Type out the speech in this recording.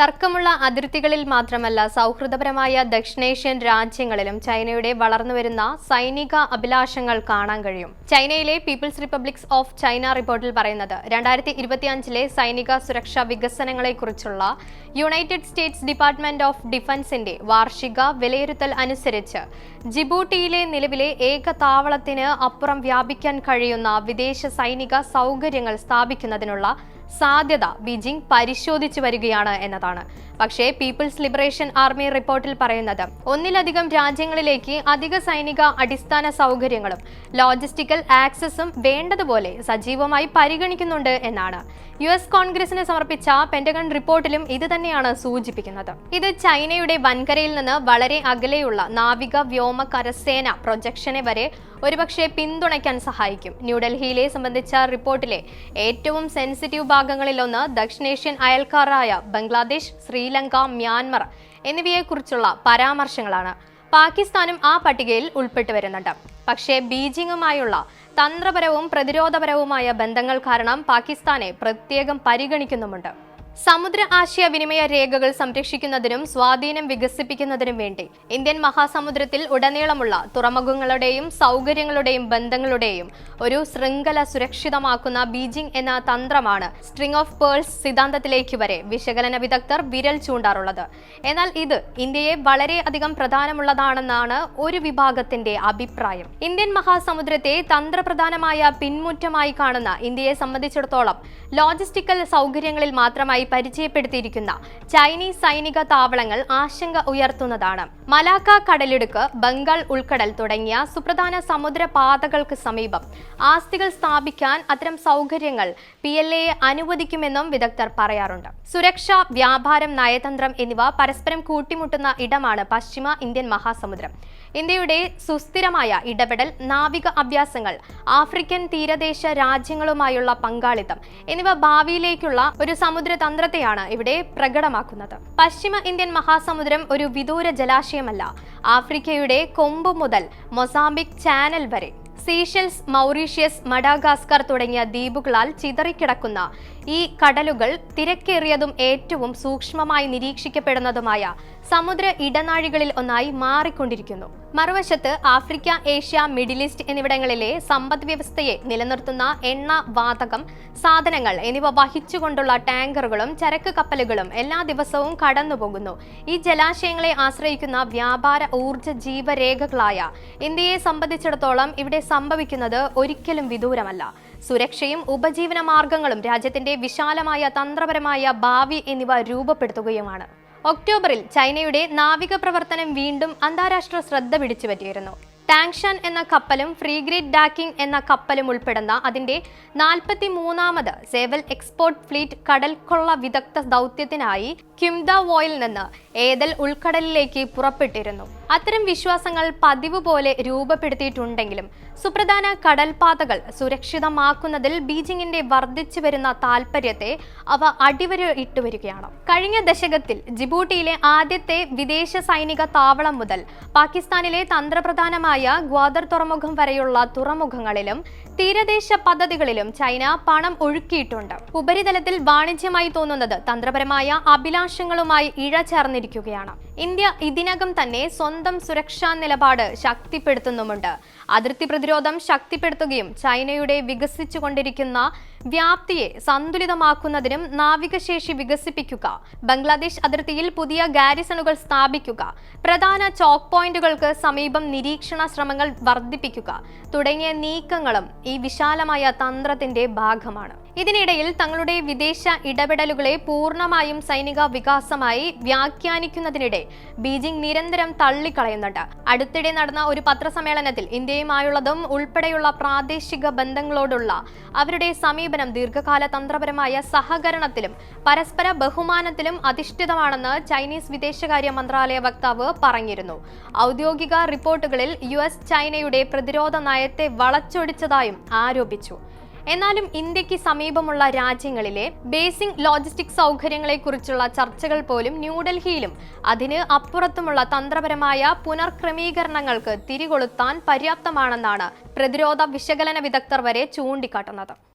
തർക്കമുള്ള അതിർത്തികളിൽ മാത്രമല്ല സൗഹൃദപരമായ ദക്ഷിണേഷ്യൻ രാജ്യങ്ങളിലും ചൈനയുടെ വളർന്നുവരുന്ന സൈനിക അഭിലാഷങ്ങൾ കാണാൻ കഴിയും. ചൈനയിലെ പീപ്പിൾസ് റിപ്പബ്ലിക്സ് ഓഫ് ചൈന റിപ്പോർട്ടിൽ പറയുന്നത് 2025 സൈനിക സുരക്ഷാ വികസനങ്ങളെക്കുറിച്ചുള്ള യുണൈറ്റഡ് സ്റ്റേറ്റ്സ് ഡിപ്പാർട്ട്മെന്റ് ഓഫ് ഡിഫൻസിന്റെ വാർഷിക വിലയിരുത്തൽ അനുസരിച്ച് ജിബൂട്ടിയിലെ നിലവിലെ ഏക താവളത്തിന് അപ്പുറം വ്യാപിക്കാൻ കഴിയുന്ന വിദേശ സൈനിക സൗകര്യങ്ങൾ സ്ഥാപിക്കുന്നതിനുള്ള സാധ്യത ബീജിംഗ് പരിശോധിച്ചു വരികയാണ് എന്നതാണ്. പക്ഷേ പീപ്പിൾസ് ലിബറേഷൻ ആർമി റിപ്പോർട്ടിൽ പറയുന്നത് ഒന്നിലധികം രാജ്യങ്ങളിലേക്ക് അധിക സൈനിക അടിസ്ഥാന സൗകര്യങ്ങളും ലോജിസ്റ്റിക്കൽ ആക്സസും വേണ്ടതുപോലെ സജീവമായി പരിഗണിക്കുന്നുണ്ട് എന്നാണ്. US കോൺഗ്രസിന് സമർപ്പിച്ച പെന്റഗൺ റിപ്പോർട്ടിലും ഇത് തന്നെയാണ് സൂചിപ്പിക്കുന്നത്. ഇത് ചൈനയുടെ വൻകരയിൽ നിന്ന് വളരെ അകലെയുള്ള നാവിക വ്യോമ കരസേന പ്രൊജക്ഷനെ വരെ ഒരുപക്ഷെ പിന്തുണയ്ക്കാൻ സഹായിക്കും. ന്യൂഡൽഹിയിലെ സംബന്ധിച്ച റിപ്പോർട്ടിലെ ഏറ്റവും സെൻസിറ്റീവ് ഭാഗങ്ങളിലൊന്ന് ദക്ഷിണേഷ്യൻ അയൽക്കാരായ ബംഗ്ലാദേശ്, ശ്രീലങ്ക, മ്യാൻമർ എന്നിവയെക്കുറിച്ചുള്ള പരാമർശങ്ങളാണ്. പാകിസ്ഥാനും ആ പട്ടികയിൽ ഉൾപ്പെട്ടു വരുന്നുണ്ട്. പക്ഷേ ബീജിംഗുമായുള്ള തന്ത്രപരവും പ്രതിരോധപരവുമായ ബന്ധങ്ങൾ കാരണം പാകിസ്ഥാനെ പ്രത്യേകം പരിഗണിക്കുന്നുമുണ്ട്. സമുദ്ര ആശയവിനിമയ രേഖകൾ സംരക്ഷിക്കുന്നതിനും സ്വാധീനം വികസിപ്പിക്കുന്നതിനും വേണ്ടി ഇന്ത്യൻ മഹാസമുദ്രത്തിൽ ഉടനീളമുള്ള തുറമുഖങ്ങളുടെയും സൗകര്യങ്ങളുടെയും ബന്ധങ്ങളുടെയും ഒരു ശൃംഖല സുരക്ഷിതമാക്കുന്ന ബീജിംഗ് എന്ന തന്ത്രമാണ് സ്ട്രിംഗ് ഓഫ് പേൾസ് സിദ്ധാന്തത്തിലേക്ക് വരെ വിശകലന വിദഗ്ധർ വിരൽ ചൂണ്ടാറുള്ളത്. എന്നാൽ ഇത് ഇന്ത്യയെ വളരെയധികം പ്രധാനമുള്ളതാണെന്നാണ് ഒരു വിഭാഗത്തിന്റെ അഭിപ്രായം. ഇന്ത്യൻ മഹാസമുദ്രത്തെ തന്ത്രപ്രധാനമായ പിൻമുറ്റമായി കാണുന്ന ഇന്ത്യയെ സംബന്ധിച്ചിടത്തോളം ലോജിസ്റ്റിക്കൽ സൗകര്യങ്ങളിൽ മാത്രമായി പരിചയപ്പെടുത്തിയിരിക്കുന്ന ചൈനീസ് സൈനിക താവളങ്ങൾ ആശങ്ക ഉയർത്തുന്നതാണ്. മലാക്ക കടലിടുക്ക്, ബംഗാൾ ഉൾക്കടൽ തുടങ്ങിയ സുപ്രധാന സമുദ്രപാതകൾക്ക് സമീപം ആസ്തികൾ സ്ഥാപിക്കാൻ അത്തരം സൗകര്യങ്ങൾ PLA അനുവദിക്കുമെന്നും വിദഗ്ധർ പറയാറുണ്ട്. സുരക്ഷ, വ്യാപാരം, നയതന്ത്രം എന്നിവ പരസ്പരം കൂട്ടിമുട്ടുന്ന ഇടമാണ് പശ്ചിമ ഇന്ത്യൻ മഹാസമുദ്രം. ഇന്ത്യയുടെ സുസ്ഥിരമായ ഇടപെടൽ, നാവിക അഭ്യാസങ്ങൾ, ആഫ്രിക്കൻ തീരദേശ രാജ്യങ്ങളുമായുള്ള പങ്കാളിത്തം എന്നിവ ഭാവിയിലേക്കുള്ള ഒരു സമുദ്രതന്ത്രത്തെയാണ് ഇവിടെ പ്രകടമാക്കുന്നത്. പശ്ചിമ ഇന്ത്യൻ മഹാസമുദ്രം ഒരു വിദൂര ജലാശയമല്ല. ആഫ്രിക്കയുടെ കൊമ്പ് മുതൽ മൊസാംബിക് ചാനൽ വരെ സീഷെൽസ്, മൗറീഷ്യസ്, മഡാഗാസ്കർ തുടങ്ങിയ ദ്വീപുകളാൽ ചിതറിക്കിടക്കുന്ന ഈ കടലുകൾ തിരക്കേറിയതും ഏറ്റവും സൂക്ഷ്മമായി നിരീക്ഷിക്കപ്പെടുന്നതുമായ സമുദ്ര ഇടനാഴികളിൽ ഒന്നായി മാറിക്കൊണ്ടിരിക്കുന്നു. മറുവശത്ത് ആഫ്രിക്ക, ഏഷ്യ, മിഡിൽ ഈസ്റ്റ് എന്നിവിടങ്ങളിലെ സമ്പദ് വ്യവസ്ഥയെ നിലനിർത്തുന്ന എണ്ണ, വാതകം, സാധനങ്ങൾ എന്നിവ വഹിച്ചുകൊണ്ടുള്ള ടാങ്കറുകളും ചരക്ക് കപ്പലുകളും എല്ലാ ദിവസവും കടന്നുപോകുന്നു. ഈ ജലാശയങ്ങളെ ആശ്രയിക്കുന്ന വ്യാപാര ഊർജ ജീവരേഖകളായ ഇന്ത്യയെ സംബന്ധിച്ചിടത്തോളം ഇവിടെ സംഭവിക്കുന്നത് ഒരിക്കലും വിദൂരമല്ല. സുരക്ഷയും ഉപജീവന മാർഗങ്ങളും രാജ്യത്തിന്റെ വിശാലമായ തന്ത്രപരമായ ഭാവി എന്നിവ രൂപപ്പെടുത്തുകയുമാണ്. ഒക്ടോബറിൽ ചൈനയുടെ നാവിക പ്രവർത്തനം വീണ്ടും അന്താരാഷ്ട്ര ശ്രദ്ധ പിടിച്ചുപറ്റിയിരുന്നു. ടാങ്ഷാൻ എന്ന കപ്പലും ഫ്രീഗേറ്റ് ഡാക്കിംഗ് എന്ന കപ്പലും ഉൾപ്പെടുന്ന അതിന്റെ 43ാമത് സേവൽ എക്സ്പോർട്ട് ഫ്ലീറ്റ് കടൽ കൊള്ള വിദഗ്ധ ദൗത്യത്തിനായി ക്യുംദാവോയിൽ നിന്ന് ഏതൽ ഉൾക്കടലിലേക്ക് പുറപ്പെട്ടിരുന്നു. അത്തരം വിശ്വാസങ്ങൾ പതിവ് പോലെ രൂപപ്പെടുത്തിയിട്ടുണ്ടെങ്കിലും സുപ്രധാന കടൽപാതകൾ സുരക്ഷിതമാക്കുന്നതിൽ ബീജിംഗിന്റെ വർദ്ധിച്ചു വരുന്ന താൽപര്യത്തെ അവ അടിവരയിട്ട് വരികയാണ്. കഴിഞ്ഞ ദശകത്തിൽ ജിബൂട്ടിയിലെ ആദ്യത്തെ വിദേശ സൈനിക താവളം മുതൽ പാകിസ്ഥാനിലെ തന്ത്രപ്രധാനമായ ഗ്വാദർ തുറമുഖം വരെയുള്ള തുറമുഖങ്ങളിലും തീരദേശ പദ്ധതികളിലും ചൈന പണം ഒഴുക്കിയിട്ടുണ്ട്. ഉപരിതലത്തിൽ വാണിജ്യമായി തോന്നുന്നത് തന്ത്രപരമായ അഭിലാഷങ്ങളുമായി ഇഴചേർന്നിരിക്കുകയാണ്. ഇന്ത്യ ഇതിനകം തന്നെ സ്വന്തം സുരക്ഷാ നിലപാട് ശക്തിപ്പെടുത്തുന്നുമുണ്ട്. അതിർത്തി പ്രതിരോധം ശക്തിപ്പെടുത്തുകയും ചൈനയുടെ വികസിച്ചുകൊണ്ടിരിക്കുന്ന വ്യാപ്തിയെ സന്തുലിതമാക്കുന്നതിനും നാവികശേഷി വികസിപ്പിക്കുക, ബംഗ്ലാദേശ് അതിർത്തിയിൽ പുതിയ ഗാരിസണുകൾ സ്ഥാപിക്കുക, പ്രധാന ചോക്ക് പോയിന്റുകൾക്ക് സമീപം നിരീക്ഷണ ശ്രമങ്ങൾ വർദ്ധിപ്പിക്കുക തുടങ്ങിയ നീക്കങ്ങളും ഈ വിശാലമായ തന്ത്രത്തിന്റെ ഭാഗമാണ്. ഇതിനിടയിൽ തങ്ങളുടെ വിദേശ ഇടപെടലുകളെ പൂർണ്ണമായും സൈനിക വികാസമായി വ്യാഖ്യാനിക്കുന്നതിനിടെ ബീജിംഗ് നിരന്തരം തള്ളിക്കളയുന്നുണ്ട്. അടുത്തിടെ നടന്ന ഒരു പത്രസമ്മേളനത്തിൽ ഇന്ത്യയുമായുള്ളതും ഉൾപ്പെടെയുള്ള പ്രാദേശിക ബന്ധങ്ങളോടുള്ള അവരുടെ സമീപനം ദീർഘകാല തന്ത്രപരമായ സഹകരണത്തിലും പരസ്പര ബഹുമാനത്തിലും അധിഷ്ഠിതമാണെന്ന് ചൈനീസ് വിദേശകാര്യ മന്ത്രാലയ വക്താവ് പറഞ്ഞിരുന്നു. ഔദ്യോഗിക റിപ്പോർട്ടുകളിൽ US ചൈനയുടെ പ്രതിരോധ നയത്തെ വളച്ചൊടിച്ചതായും ആരോപിച്ചു. എന്നാലും ഇന്ത്യക്ക് സമീപമുള്ള രാജ്യങ്ങളിലെ ബേസിക് ലോജിസ്റ്റിക് സൗകര്യങ്ങളെക്കുറിച്ചുള്ള ചർച്ചകൾ പോലും ന്യൂഡൽഹിയിലും അതിന് അപ്പുറത്തുമുള്ള തന്ത്രപരമായ പുനർക്രമീകരണങ്ങൾക്ക് തിരികൊളുത്താൻ പര്യാപ്തമാണെന്നാണ് പ്രതിരോധ വിശകലന വിദഗ്ധർ വരെ ചൂണ്ടിക്കാട്ടുന്നത്.